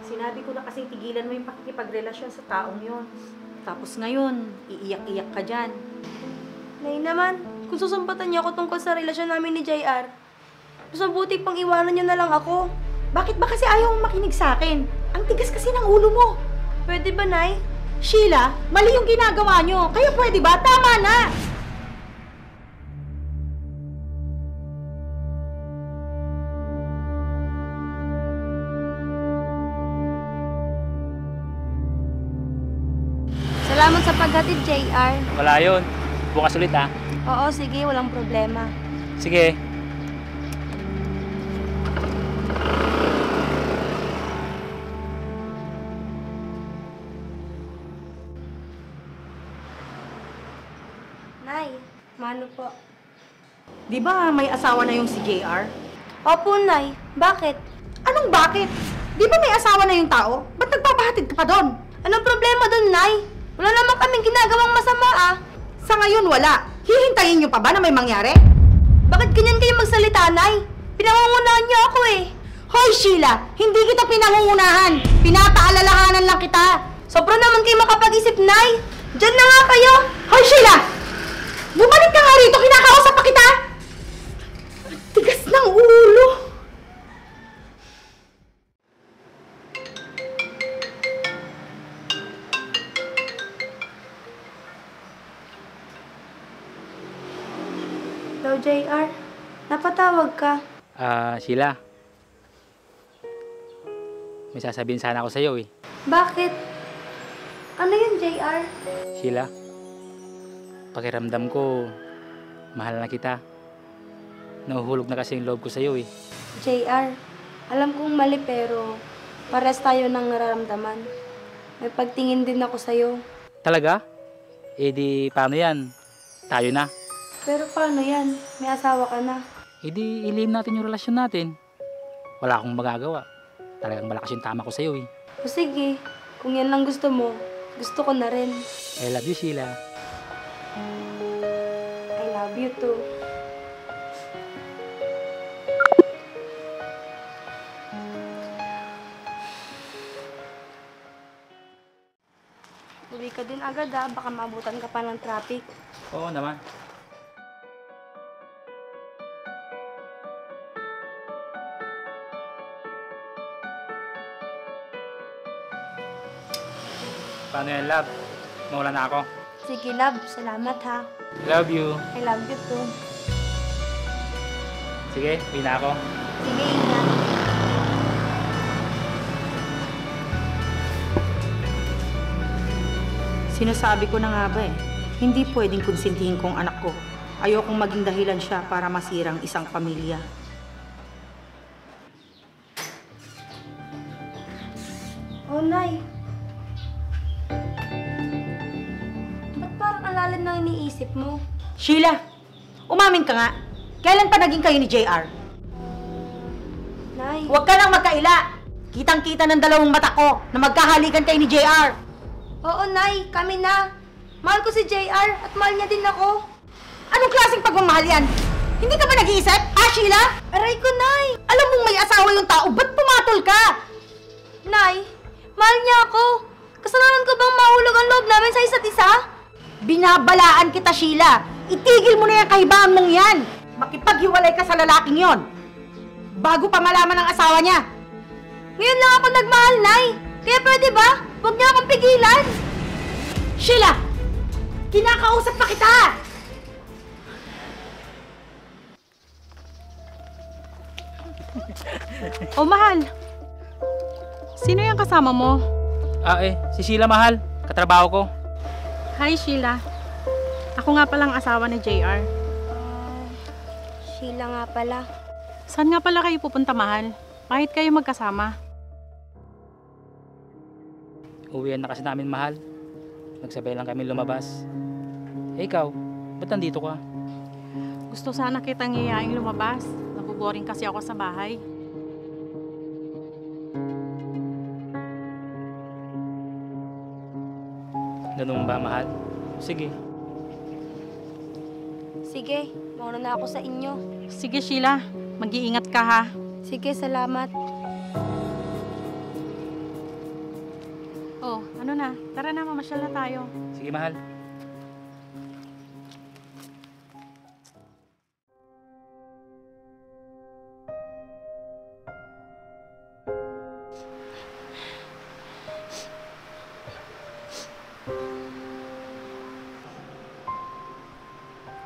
Sinabi ko na kasing tigilan mo yung pakikipagrelasyon sa taong yon. Tapos ngayon, iiyak-iyak ka dyan. Nay naman, kung susumpatan niyo ako tungkol sa relasyon namin ni JR, mas mabuti pang iwanan niyo na lang ako. Bakit ba kasi ayaw mong makinig sa akin? Ang tigas kasi ng ulo mo. Pwede ba, Nay? Sheila, mali yung ginagawa nyo. Kaya pwede ba? Tama na! Salamat sa paghatid, JR. Wala yun. Bukas ulit ha. Oo, sige, walang problema. Sige. Nay, mano po? Di ba may asawa na yung si JR? Opo, Nay. Bakit? Anong bakit? Di ba may asawa na yung tao? Ba't nagpapahatid ka pa doon? Anong problema dun, Nay? Wala naman kaming ginagawang masama, ah. Sa ngayon, wala. Hihintayin nyo pa ba na may mangyari? Bakit ganyan kayo magsalita, Nay? Pinangungunahan niyo ako eh. Hoy, Sheila! Hindi kita pinangungunahan! Pinapaalalahanan lang kita! Sobra naman kayo makapag-isip, Nay. Diyan na nga kayo. Hoy, Sheila! Bumalik ka nga rito! Kinakausap pa kita! Ang tigas ng ulo! Hello, JR. Napatawag ka. Sheila. May sasabihin sana ako sa'yo eh. Bakit? Ano yun, JR? Sheila, pakiramdam ko, mahal na kita. Nahuhulog na kasi yung loob ko sa'yo eh. JR, alam kong mali pero pares tayo ng nararamdaman. May pagtingin din ako sa'yo. Talaga? Eh di, paano yan? Tayo na. Pero paano yan? May asawa ka na. Eh di, ilihim natin yung relasyon natin. Wala akong magagawa. Talagang malakas yung tama ko sa'yo eh. O sige, kung yan lang gusto mo, gusto ko na rin. I love you, Sheila. I love you too. Uwi ka din agad ah, baka maabutan ka pa ng traffic. Oo naman. Paano yan, love? Mawala na ako. Sige love, salamat ha. Love you. I love you too. Sige, uwi na ako. Sige, ingat. Sinasabi ko na nga ba eh, hindi pwedeng konsintihin kong anak ko. Ayokong maging dahilan siya para masirang isang pamilya. Oh, Nay. Ba't parang ang lalim na iniisip mo? Sheila! Umamin ka nga! Kailan pa naging kayo ni JR? Nay. Huwag ka nang magkaila! Kitang-kita ng dalawang mata ko na magkahalikan kayo ni JR! Oo, Nay. Kami na. Mahal ko si JR at mahal niya din ako. Anong klaseng pagmamahal yan? Hindi ka ba nag-iisip? Sheila? Aray ko, Nay. Alam mong may asawa yung tao, ba't pumatol ka? Nay, mahal niya ako. Kasalanan ko bang mahulog ang loob namin sa isa't isa? Binabalaan kita, Sheila. Itigil mo na yung kahibahan mong yan. Makipaghiwalay ka sa lalaking yon. Bago pa malaman ng asawa niya. Ngayon lang ako nagmahal, Nay. Kaya pwede ba? Huwag niya akong pigilan. Sheila! Kinakausap pa kita! Oh, mahal. Sino yung kasama mo? Si Sheila, mahal. Katrabaho ko. Hi, Sheila. Ako nga palang asawa ni JR. Sheila nga pala. Saan nga pala kayo pupunta, mahal? Bakit kayo magkasama? Uwian na kasi namin, mahal. Nagsabay lang kami lumabas. Eh, ikaw, ba't nandito ka? Gusto sana kitang iyayaing lumabas. Naboboring kasi ako sa bahay. Ganun ba, mahal? Sige. Sige, mauna na ako sa inyo. Sige, Sheila. Mag-iingat ka, ha? Sige, salamat. Oh, ano na? Tara na, mamasyal na tayo. Sige, mahal.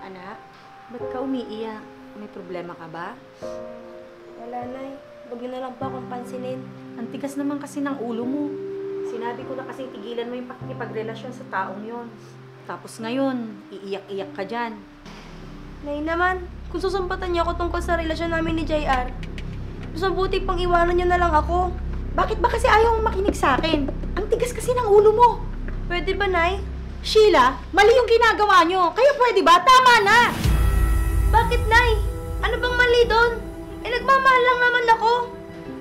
Anak, ba't ka umiiyak? May problema ka ba? Wala, Nay. Huwag niyo na lang po akong pansinin. Ang tigas naman kasi ng ulo mo. Sinabi ko na kasi tigilan mo yung pakikipagrelasyon sa taong yon. Tapos ngayon, iiyak-iyak ka dyan. Nay naman, kung susumpatan niyo ako tungkol sa relasyon namin ni JR, mas mabuti pang iwanan niyo na lang ako. Bakit ba kasi ayaw mong makinig sa akin? Ang tigas kasi ng ulo mo. Pwede ba, Nay? Sheila, mali yung ginagawa nyo. Kaya pwede ba? Tama na! Bakit, Nay? Ano bang mali doon? Eh, nagmamahal lang naman ako.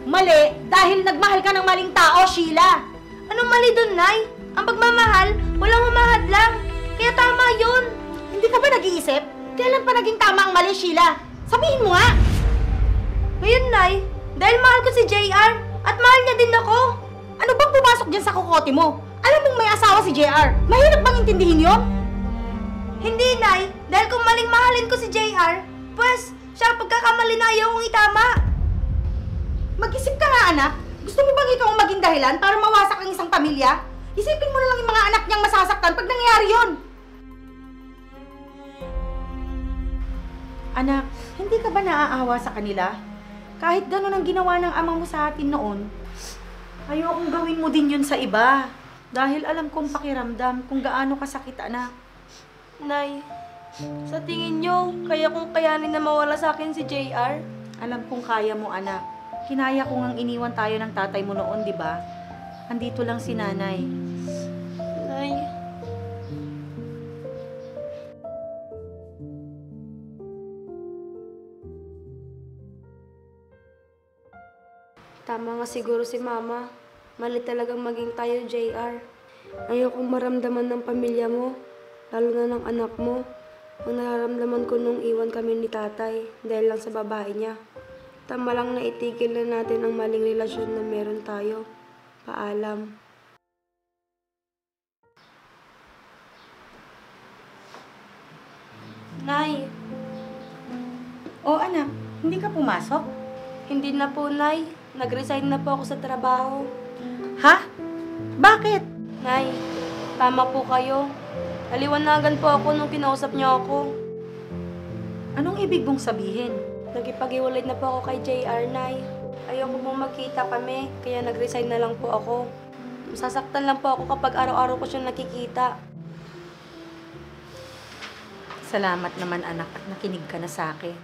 Mali dahil nagmahal ka ng maling tao, Sheila. Anong mali doon, Nay? Ang pagmamahal, walang humahad lang. Kaya tama yun. Hindi ka ba nag-iisip? Kailan pa naging tama ang mali, Sheila? Sabihin mo nga! Ngayon, Nay, dahil mahal ko si JR at mahal niya din ako. Ano bang pumasok dyan sa kukote mo? Alam mong may asawa si JR. Mahirap bang intindihin yon? Hindi, Nay. Dahil kung maling mahalin ko si JR, pues, siya ang pagkakamali na ayaw kong itama. Mag-isip ka nga, anak. Gusto mo bang ikaw ang maging dahilan para mawasak ang isang pamilya? Isipin mo na lang yung mga anak niyang masasaktan pag nangyari yon. Anak, hindi ka ba naaawa sa kanila? Kahit gano'n ang ginawa ng ama mo sa atin noon, ayokong gawin mo din yun sa iba. Dahil alam kong pakiramdam kung gaano kasakit, anak. Nay, sa tingin niyo, kaya kong kayanin na mawala sa akin si JR? Alam kong kaya mo, anak. Kinaya ko ngang iniwan tayo ng tatay mo noon, di ba? Andito lang si nanay. Nay. Tama nga siguro si Mama. Mali talagang maging tayo, JR. Ayokong maramdaman ng pamilya mo, lalo na ng anak mo, ang nararamdaman ko nung iwan kami ni tatay dahil lang sa babae niya. Tama lang na itigil na natin ang maling relasyon na meron tayo. Paalam. Nay, O anak, hindi ka pumasok? hindi na po, Nay. Nag-resign na po ako sa trabaho. Ha? Bakit? Nay, tama po kayo. Naliwanagan po ako nung kinausap niyo ako. Anong ibig mong sabihin? Nagipag-iwalay na po ako kay JR, Nay. Ayoko pong magkita kami, kaya nag-resign na lang po ako. Masasaktan lang po ako kapag araw-araw ko siyang nakikita. Salamat naman, anak, at nakinig ka na sa akin.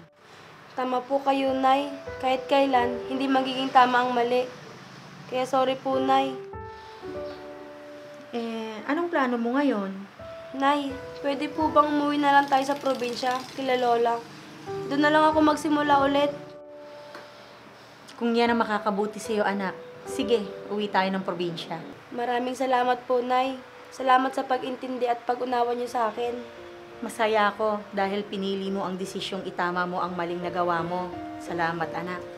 Tama po kayo, Nay. Kahit kailan, hindi magiging tama ang mali. Kaya sorry po, Nay. Anong plano mo ngayon? Nay, pwede po bang umuwi na lang tayo sa probinsya, kila Lola? Doon na lang ako magsimula ulit. Kung yan ang makakabuti sa'yo, anak, sige, uwi tayo ng probinsya. Maraming salamat po, Nay. Salamat sa pag-intindi at pag-unawa niyo sa akin. Masaya ako dahil pinili mo ang desisyong itama mo ang maling nagawa mo. Salamat, anak.